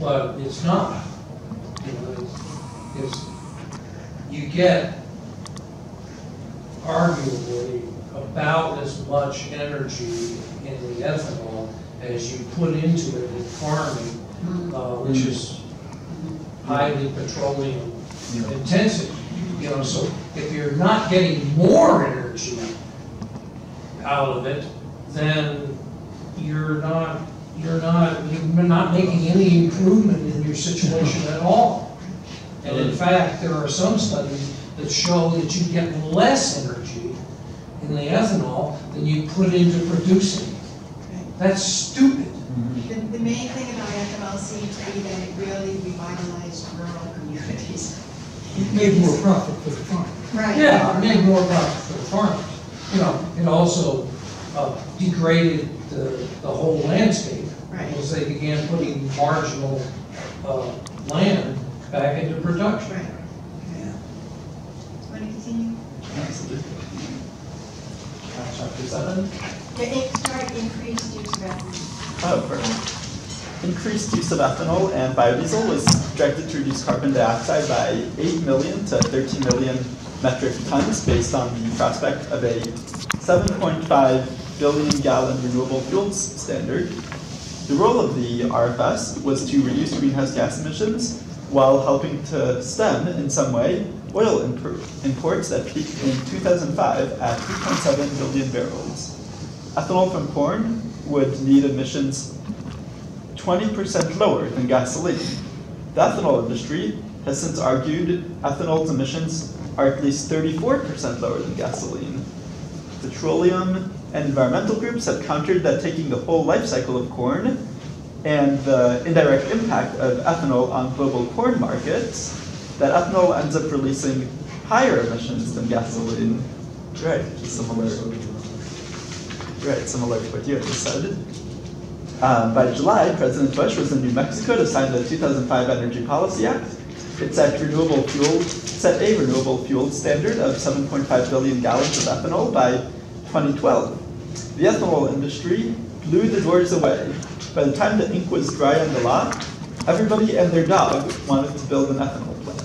but it's not. You know, you get arguably about as much energy in the ethanol as you put into it in farming, which is highly petroleum intensive. You know, so if you're not getting more energy out of it, then you're not making any improvement in your situation at all. And in fact, there are some studies that show that you get less energy in the ethanol than you put into producing it. That's stupid. The main thing about ethanol seems to be that it really revitalized rural communities. It made more profit for the farmer. Right. Yeah, it made more profit for the farmers. You know, it also degraded the whole landscape. Right. As they began putting marginal land back into production. Right. Yeah. Want to continue? Absolutely. Chapter 7. Start increased use of ethanol. Oh, perfect. Increased use of ethanol and biodiesel was projected to reduce carbon dioxide by 8 million to 13 million metric tons based on the prospect of a 7.5 billion gallon renewable fuels standard. The role of the RFS was to reduce greenhouse gas emissions while helping to stem, in some way, oil imports that peaked in 2005 at 3.7 billion barrels. Ethanol from corn would need emissions 20% lower than gasoline. The ethanol industry has since argued ethanol's emissions are at least 34% lower than gasoline. Petroleum and environmental groups have countered that taking the whole life cycle of corn and the indirect impact of ethanol on global corn markets, that ethanol ends up releasing higher emissions than gasoline. Right, similar to what you had just said. By July, President Bush was in New Mexico to sign the 2005 Energy Policy Act. It set a renewable fuel standard of 7.5 billion gallons of ethanol by 2012. The ethanol industry blew the doors away. By the time the ink was dry on the law, everybody and their dog wanted to build an ethanol plant.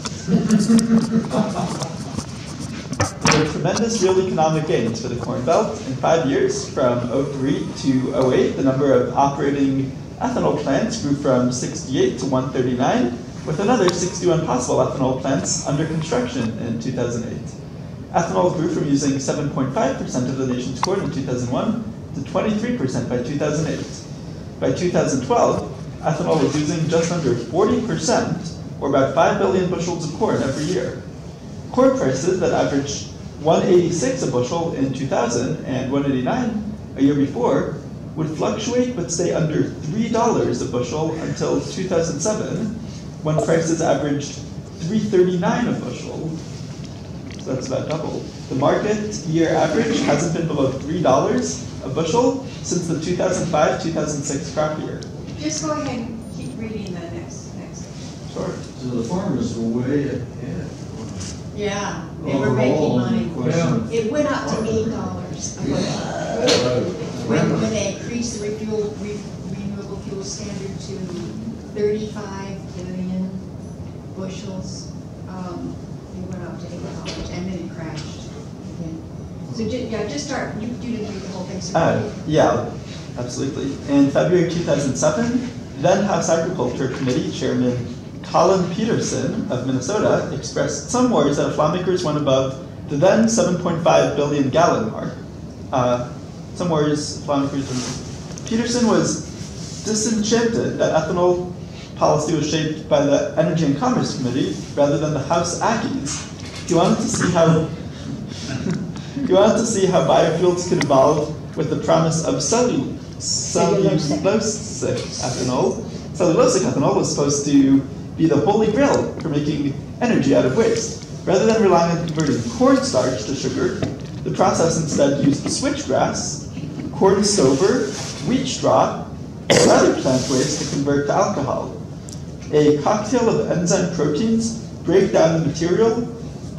There were tremendous real economic gains for the Corn Belt. In 5 years, from 03 to 08, the number of operating ethanol plants grew from 68 to 139, with another 61 possible ethanol plants under construction in 2008. Ethanol grew from using 7.5% of the nation's corn in 2001 to 23% by 2008. By 2012, ethanol was using just under 40%, or about 5 billion bushels of corn every year. Corn prices that averaged $1.86 a bushel in 2000 and $1.89 a year before would fluctuate but stay under $3 a bushel until 2007, when prices averaged $3.39 a bushel. So that's about double. The market year average hasn't been below $3 a bushel since the 2005-2006 crop year. Just go ahead and keep reading the next. Sure. So the farmers were way ahead. Yeah, they were making money. Yeah. It went up to $8 a bushel. When they increased the renewable fuel standard to 35 billion bushels, it went up to $8, and then it crashed again. So just start. You didn't read the whole thing. So yeah, absolutely. In February 2007, then House Agriculture Committee Chairman Colin Peterson of Minnesota expressed some worries that if lawmakers went above the then 7.5 billion gallon mark. Some worries lawmakers. Peterson was disenchanted that ethanol policy was shaped by the Energy and Commerce Committee rather than the House Aggies. He wanted to see how biofuels could evolve with the promise of cellulosic ethanol. Cellulosic ethanol was supposed to be the holy grail for making energy out of waste. Rather than relying on converting cornstarch to sugar, the process instead used switchgrass, corn stover, wheat straw, and other plant waste to convert to alcohol. A cocktail of enzyme proteins break down the material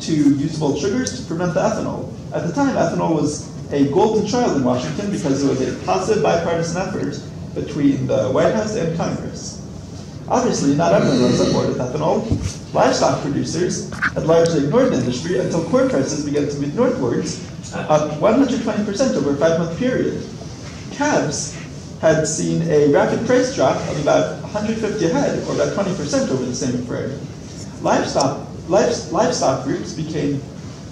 to usable sugars to ferment the ethanol. At the time, ethanol was a golden child in Washington because it was a positive bipartisan effort between the White House and Congress. Obviously, not everyone was on board with ethanol. Livestock producers had largely ignored the industry until corn prices began to move northwards, up 120% over a 5-month period. Calves had seen a rapid price drop of about 150 a head, or about 20% over the same frame. Livestock groups became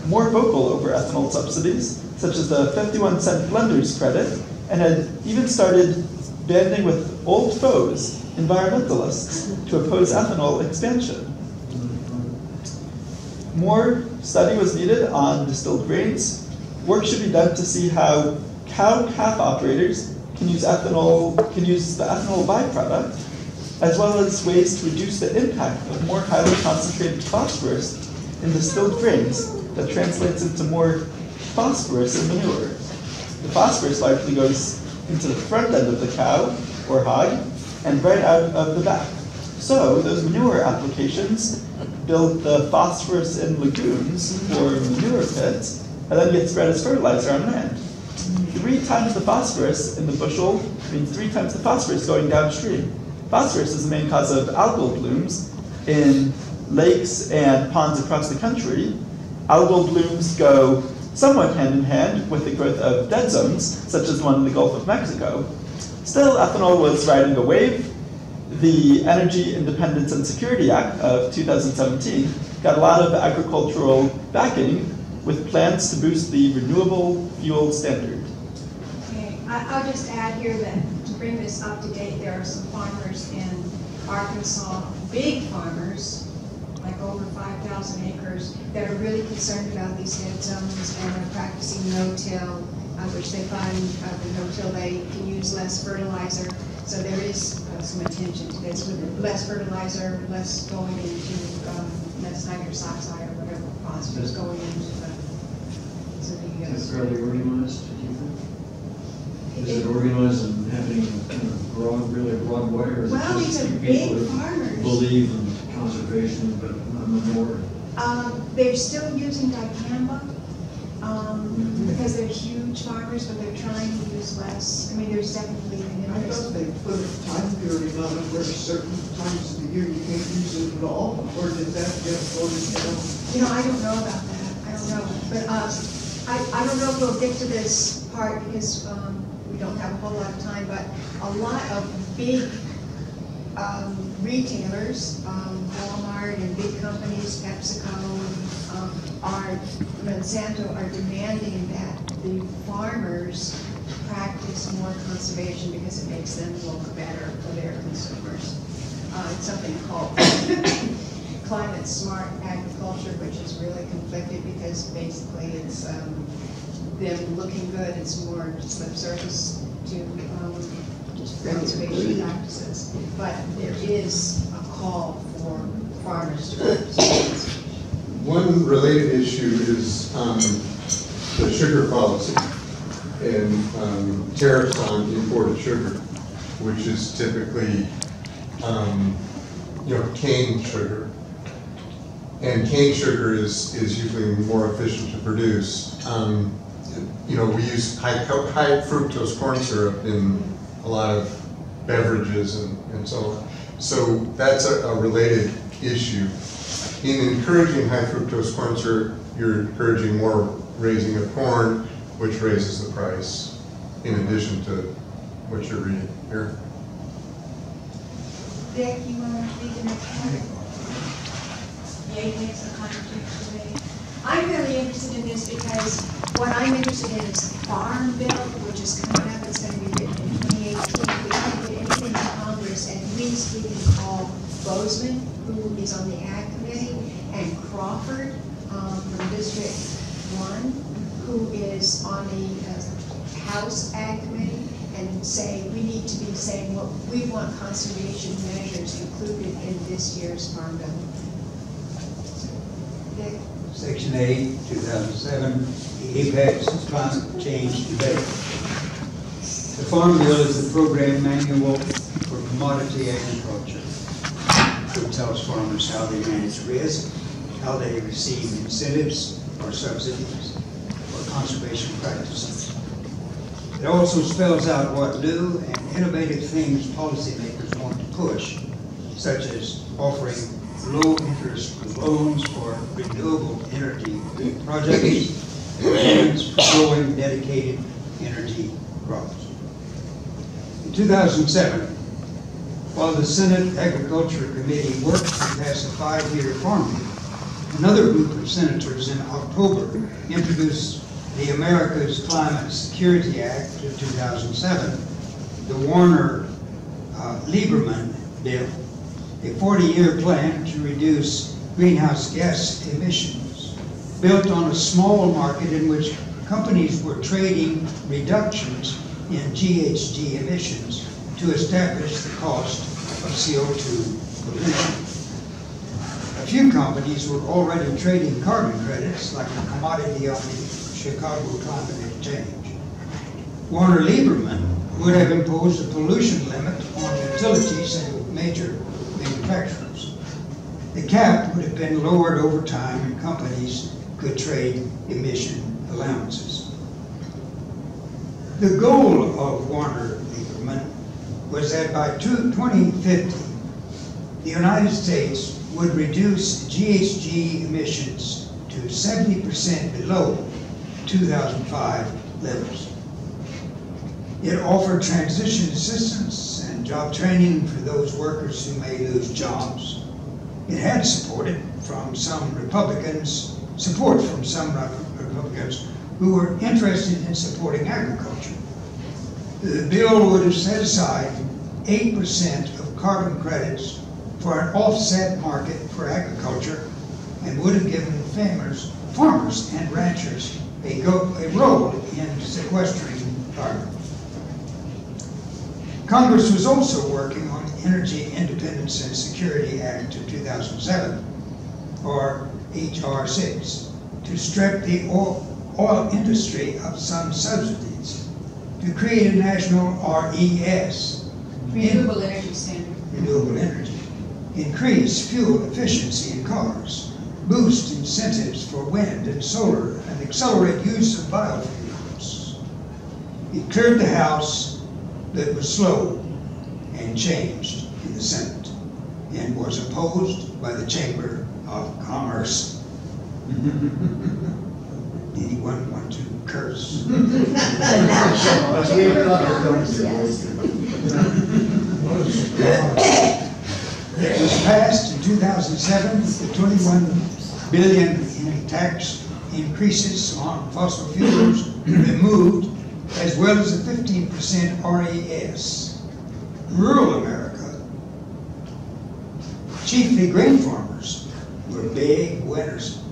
more vocal over ethanol subsidies, such as the 51-cent blender's credit, and had even started banding with old foes, environmentalists, to oppose ethanol expansion. More study was needed on distilled grains. Work should be done to see how cow-calf operators can use the ethanol byproduct, as well as ways to reduce the impact of more highly concentrated phosphorus in distilled grains that translates into more phosphorus in manure. The phosphorus largely goes into the front end of the cow or hog and right out of the back. So those manure applications build the phosphorus in lagoons or manure pits and then get spread as fertilizer on land. 3 times the phosphorus in the bushel means 3 times the phosphorus going downstream. Phosphorus is the main cause of algal blooms in lakes and ponds across the country. Algal blooms go somewhat hand in hand with the growth of dead zones, such as the one in the Gulf of Mexico. Still, ethanol was riding a wave. The Energy Independence and Security Act of 2017 got a lot of agricultural backing with plans to boost the renewable fuel standard. Okay, I'll just add here that to bring this up to date, there are some farmers in Arkansas, big farmers, like over 5,000 acres, that are really concerned about these dead zones and are practicing no-till, which they find the no-till they can use less fertilizer. So there is some attention to this, with less fertilizer, less going into less nitrous oxide or whatever phosphorus going into the. So Is it fairly organized, do you think? Is it organized and happening in kind of really broad way, or is Well, it just these are people big that farmers. believe in conservation but not more? They're still using dicamba because they're huge farmers, but they're trying to use less. I mean, there's definitely an I interest. thought they put a time period on it where certain times of the year you can't use it at all, or did that get voted down? You know, I don't know about that. I don't know. But I don't know if we'll get to this part because we don't have a whole lot of time, but a lot of big retailers, Walmart and big companies, PepsiCo, Monsanto are demanding that the farmers practice more conservation because it makes them look better for their consumers. It's something called climate smart agriculture, which is really conflicted because basically it's them looking good. It's more lip service to conservation practices. But there is a call for farmers to practice. One related issue is the sugar policy and tariffs on imported sugar, which is typically cane sugar. And cane sugar is usually more efficient to produce. We use high fructose corn syrup in a lot of beverages and so on. So that's a related issue. In encouraging high fructose corn syrup, you're encouraging more raising of corn, which raises the price, in addition to what you're reading here. Dick, you want to read the next part? Yeah, he makes a contribution today. I'm really interested in this because what I'm interested in is the Farm Bill, which is coming up. It's going to be written in 2018. If we don't get anything in Congress, at least we can call Bozeman, who is on the Ag Committee, and Crawford from District 1, who is on the House Ag Committee, and say we need to be saying, well, we want conservation measures included in this year's Farm Bill. Dick? Section 8, 2007, the Apex Climate Change Debate. The Farm Bill is the program manual for commodity agriculture. It tells farmers how they manage risk, how they receive incentives or subsidies for conservation practices. It also spells out what new and innovative things policymakers want to push, such as offering low-interest loans for renewable energy projects and growing dedicated energy crops. In 2007, while the Senate Agriculture Committee worked to pass a 5-year farm bill, another group of senators in October introduced the America's Climate Security Act of 2007, the Warner-Lieberman Bill, a 40-year plan to reduce greenhouse gas emissions, built on a small market in which companies were trading reductions in GHG emissions to establish the cost of CO2 pollution. A few companies were already trading carbon credits like a commodity on the Chicago Climate Exchange. Warner-Lieberman would have imposed a pollution limit on utilities and major manufacturers. The cap would have been lowered over time and companies could trade emission allowances. The goal of Warner-Lieberman was that by 2050, the United States would reduce GHG emissions to 70% below 2005 levels. It offered transition assistance and job training for those workers who may lose jobs. It had support from some Republicans who were interested in supporting agriculture. The bill would have set aside 8% of carbon credits for an offset market for agriculture and would have given farmers and ranchers a role in sequestering carbon. Congress was also working on Energy Independence and Security Act of 2007, or H.R. 6, to strip the oil industry of some subsidies, to create a national RES, Renewable Energy Standard. renewable energy, increase fuel efficiency in cars, boost incentives for wind and solar, and accelerate use of biofuels. It cleared the House, but was slow and changed in the Senate, and was opposed by the Chamber of Commerce. Anyone want to curse? It was passed in 2007 with 21 billion in tax increases on fossil fuels removed, as well as a 15% RES. Rural America, chiefly grain farmers, were big winners.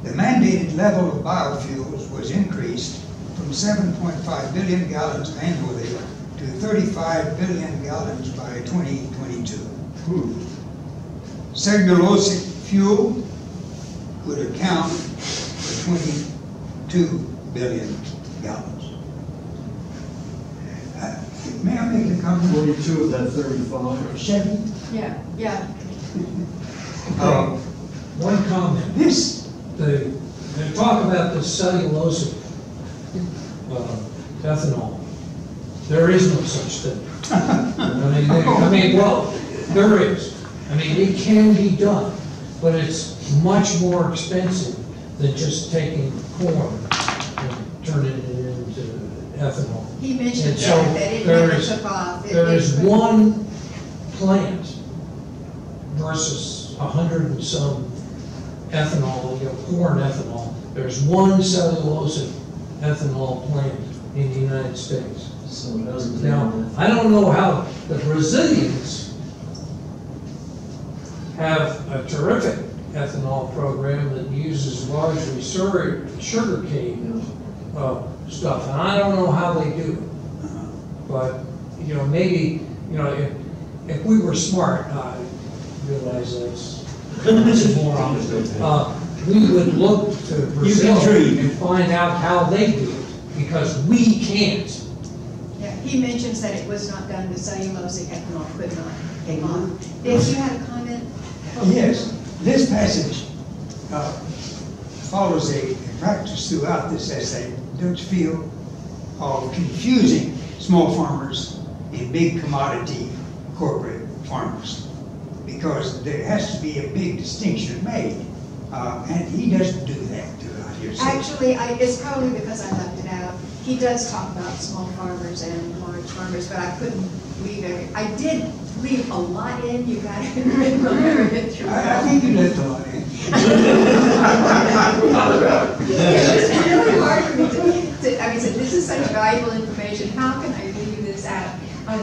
The mandated level of biofuels was increased from 7.5 billion gallons annually to 35 billion gallons by 2022. Cellulosic fuel would account for 22 billion gallons. May I make a comment? 42 of that 35. Chevy? Yeah. One comment. They talk about the cellulosic ethanol. There is no such thing. Well, there is. It can be done, but it's much more expensive than just taking corn and turning it into ethanol. He mentioned And so that it there never is- took off. There is one plant versus 100 and some ethanol, corn ethanol. There's one cellulosic ethanol plant in the United States. So it doesn't. Now, I don't know how the Brazilians have a terrific ethanol program that uses largely sugarcane stuff, and I don't know how they do it. But, maybe, if we were smart, I realize that's more we would look to Brazil and find out how they do it, because we can't. Yeah, he mentions that it was not done with cellulosic ethanol could not take on. Dave, you had a comment? Yes, this passage follows a practice throughout this essay, don't you feel, of confusing small farmers and big commodity corporate farmers. because there has to be a big distinction made. And he doesn't do that out here. So Actually, it's probably because I left it out. He does talk about small farmers and large farmers, but I couldn't leave every, I did leave a lot in, you got to remember it through. I think you left a lot in. It's really hard for me to, I mean, so this is such valuable information, how can I leave this out?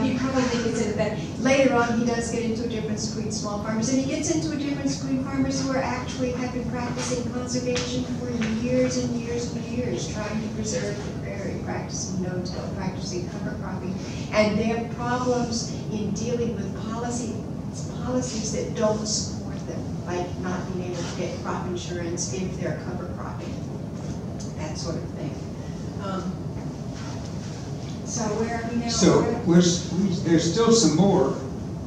He probably considered that. Later on, he does get into a difference between small farmers, and he gets into a difference between farmers who are actually have been practicing conservation for years and years and years, trying to preserve the prairie, practicing no-till, practicing cover cropping, and they have problems in dealing with policies that don't support them, like not being able to get crop insurance if they're cover cropping, that sort of thing. So where are we now? So there's still some more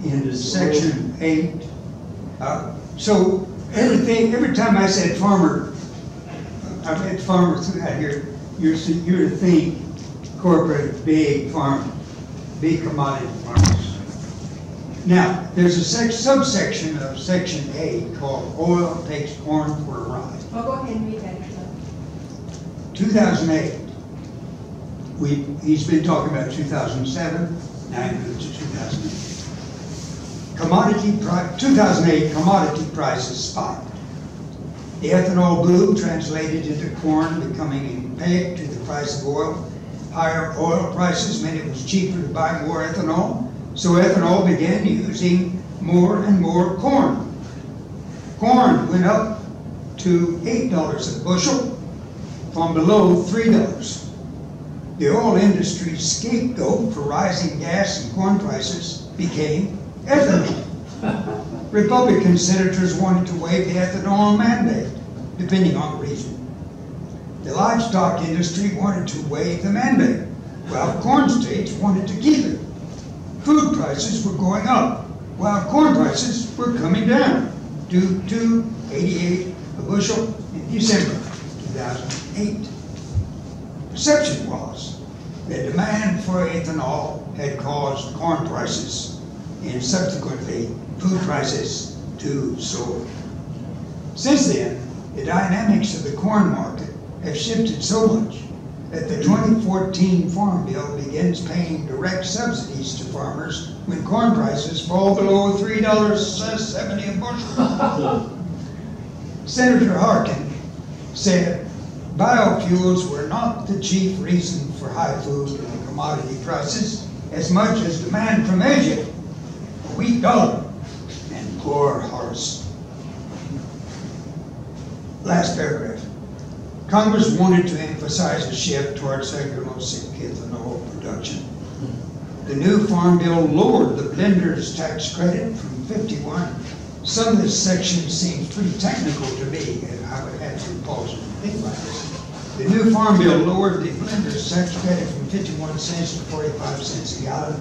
in section 8. So every time I said farmer, I've had farmers throughout here, you're to think corporate, big farm, big commodity farmers. Now, there's a subsection of section 8 called oil takes corn for a ride. Well, go ahead and read that. 2008. He's been talking about 2007, now he moved to 2008. 2008 commodity prices spiked. The ethanol boom translated into corn becoming pegged to the price of oil. Higher oil prices meant it was cheaper to buy more ethanol, so ethanol began using more and more corn. Corn went up to $8 a bushel from below $3. The oil industry's scapegoat for rising gas and corn prices became ethanol. Republican senators wanted to waive the ethanol mandate, depending on the region. The livestock industry wanted to waive the mandate, while corn states wanted to keep it. Food prices were going up, while corn prices were coming down, due to $88 a bushel in December 2008. Perception was that demand for ethanol had caused corn prices and subsequently food prices to soar. Since then, the dynamics of the corn market have shifted so much that the 2014 Farm Bill begins paying direct subsidies to farmers when corn prices fall below $3.70 a bushel. Senator Harkin said biofuels were not the chief reason for high food and commodity prices as much as demand from Asia, a weak dollar, and poor harvest. Last paragraph. Congress wanted to emphasize a shift towards cellulosic ethanol production. The new Farm Bill lowered the blender's tax credit from 51. Some of this section seems pretty technical to me, and I would have to pause and think about this. The new Farm Bill lowered the blender's tax credit from 51 cents to 45 cents a gallon.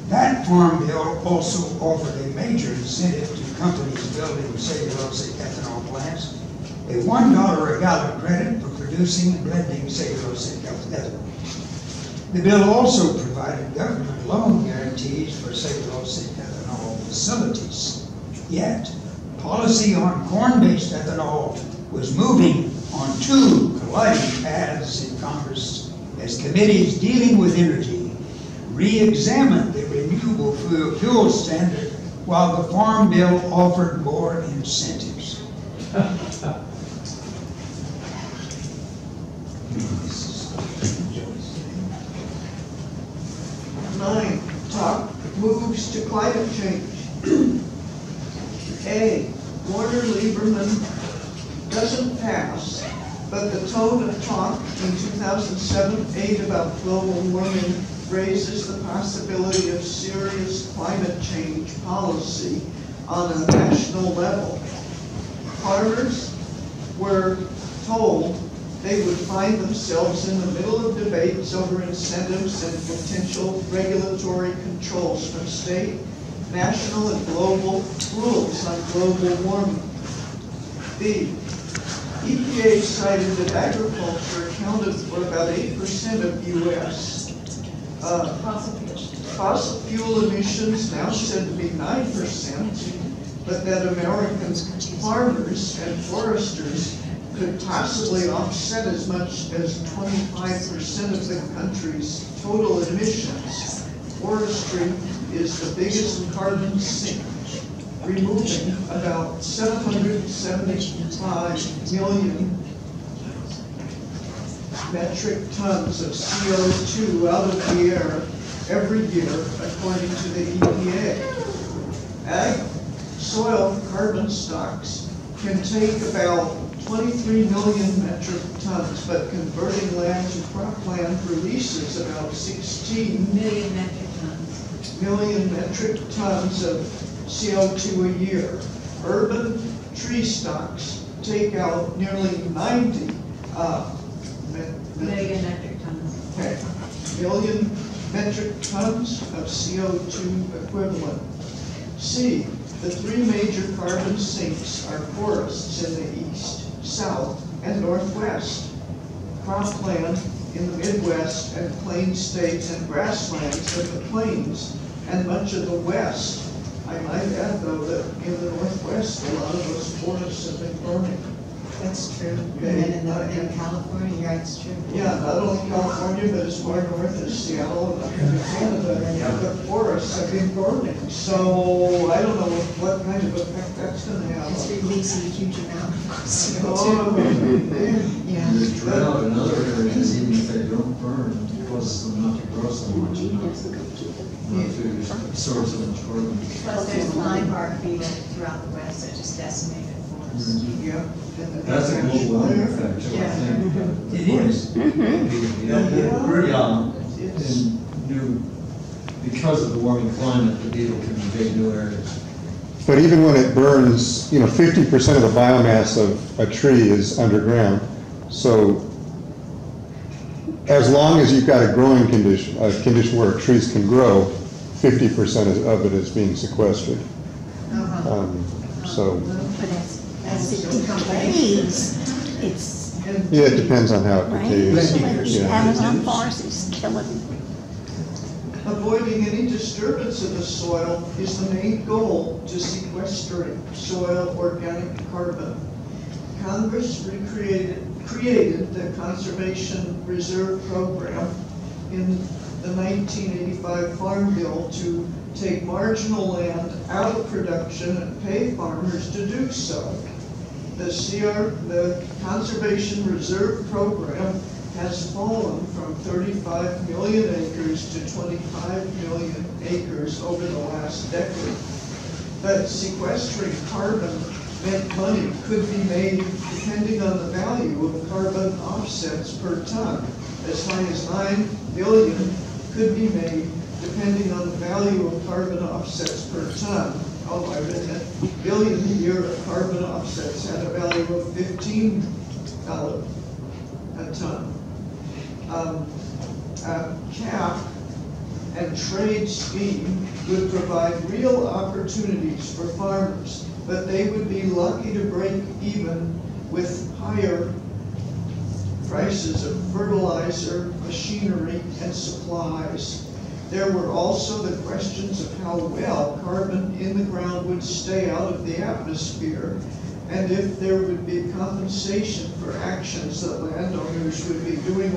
That Farm Bill also offered a major incentive to companies building cellulosic ethanol plants, a $1 a gallon credit for producing and blending cellulosic ethanol. The bill also provided government loan guarantees for cellulosic ethanol facilities. Yet, policy on corn-based ethanol was moving on two colliding paths in Congress as committees dealing with energy re-examined the renewable fuel standard while the Farm Bill offered more incentives. Nine, top moves to climate change. A, Warner-Lieberman doesn't pass, but the tone of talk in 2007-8 about global warming raises the possibility of serious climate change policy on a national level. Farmers were told they would find themselves in the middle of debates over incentives and potential regulatory controls from state, national, and global rules on global warming. B, EPA cited that agriculture accounted for about 8% of U.S. Fossil fuel emissions, now said to be 9%, but that American farmers and foresters could possibly offset as much as 25% of the country's total emissions. Forestry is the biggest carbon sink, removing about 775 million metric tons of CO2 out of the air every year, according to the EPA. Ag soil carbon stocks can take about 23 million metric tons, but converting land to cropland releases about 16 million metric tons. million metric tons of CO2 a year. Urban tree stocks take out nearly 90 Million metric tons. Okay, million metric tons of CO2 equivalent. C, the three major carbon sinks are forests in the east, south, and northwest, cropland in the Midwest and plain states, and grasslands in the plains and much of the west. I might add, though, that in the northwest, a lot of those forests have been burning. That's true. Okay. And in California, yeah, it's true. Yeah, not only California, but as far north as Seattle and up into Canada, the forests have been burning. So I don't know what kind of effect that's going to have. It's releasing a huge amount of CO2. Oh, Yeah. There's drought in other areas, even if they don't burn, it causes them not to grow so much, not to absorb so much carbon. Plus, there's pine bark beetle throughout the west that just decimated forests. yeah. That's a global warming effect, too, I Yeah. think. It is. Because of the warming climate, the beetle can invade new areas. But even when it burns, 50% of the biomass of a tree is underground. So as long as you've got a growing condition, a condition where trees can grow, 50% of it is being sequestered. So, As it Decays, it's, yeah, it depends on how it right? decays. So like the Yeah. Amazon forest is killing. Avoiding any disturbance of the soil is the main goal to sequestering soil organic carbon. Congress created the Conservation Reserve Program in the 1985 Farm Bill to take marginal land out of production and pay farmers to do so. The Conservation Reserve Program has fallen from 35 million acres to 25 million acres over the last decade. But sequestering carbon meant money could be made depending on the value of carbon offsets per ton. As high as 9 billion could be made depending on the value of carbon offsets per ton. Oh, I read that. Billion a year of carbon offsets had a value of $15 a ton. A cap and trade scheme would provide real opportunities for farmers, but they would be lucky to break even with higher prices of fertilizer, machinery, and supplies. There were also the questions of how well carbon in the ground would stay out of the atmosphere, and if there would be compensation for actions that landowners would be doing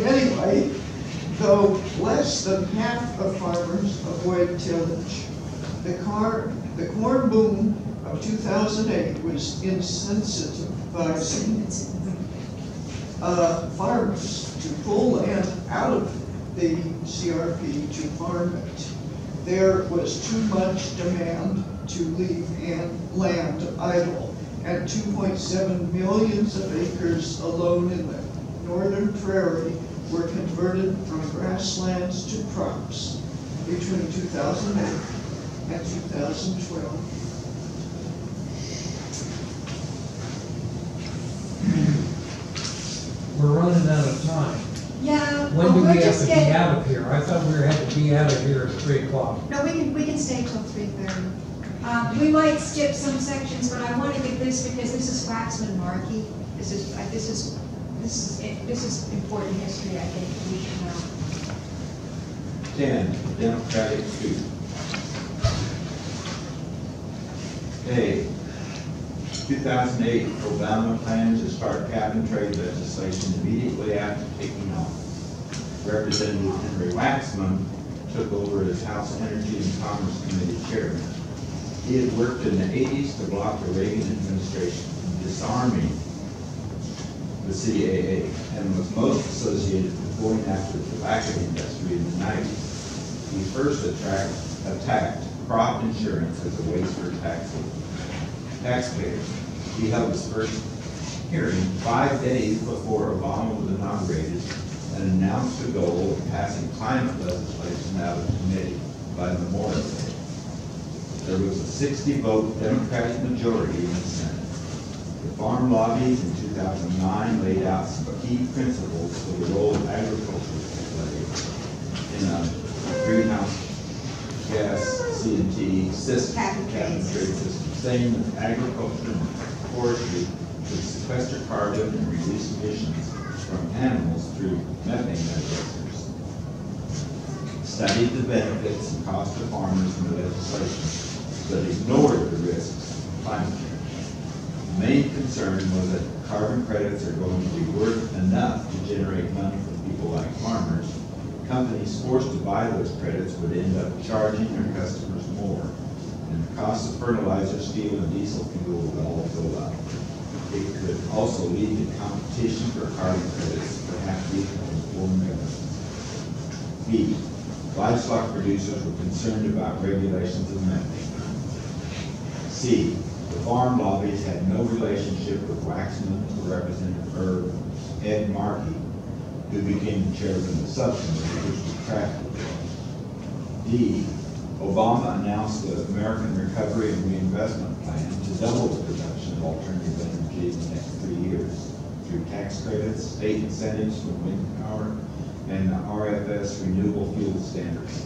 anyway, though less than half of farmers avoid tillage. The corn boom of 2008 was incentivizing farmers to pull land out of the CRP to farm it. There was too much demand to leave land idle, and 2.7 million of acres alone in the northern prairie were converted from grasslands to crops between 2008 and 2012. We're running out of time. Yeah. When do we're we have just to be getting- out of here? I thought we had to be out of here at 3 o'clock. No, we can stay till 3:30. We might skip some sections, but I want to get this because this is Waxman Markey. This is important history, I think, we should know. 10, Democratic 2. A, 2008, Obama planned to start cap and trade legislation immediately after taking office. Representative Henry Waxman took over as House Energy and Commerce Committee chairman. He had worked in the 80s to block the Reagan administration from disarming the CAA and was most associated with going after the tobacco industry in the 90s. He first attacked crop insurance as a waste for taxpayers. He held his first hearing 5 days before Obama was inaugurated and announced the goal of passing climate legislation out of committee by Memorial Day. There was a 60-vote Democratic majority in the Senate. The farm lobbies in 2009 laid out some key principles for the role of agriculture to play in a greenhouse gas C&T system, cap and trade system, saying that agriculture and forestry should sequester carbon and reduce emissions from animals through methane digesters. Studied the benefits and cost of farmers in the legislation, but ignored the risks of climate change. The main concern was that carbon credits are going to be worth enough to generate money for people like farmers. Companies forced to buy those credits would end up charging their customers more, and the cost of fertilizer, steel, and diesel fuel would all go up. It could also lead to competition for carbon credits, perhaps even from foreign governments. B, livestock producers were concerned about regulations of methane. C, the farm lobbies had no relationship with Waxman or Representative Ed Markey, who became the chairman of the subcommittee, which was crafted. D, Obama announced the American Recovery and Reinvestment Plan to double the production of alternative energy in the next 3 years through tax credits, state incentives for wind power, and the RFS renewable fuel standards.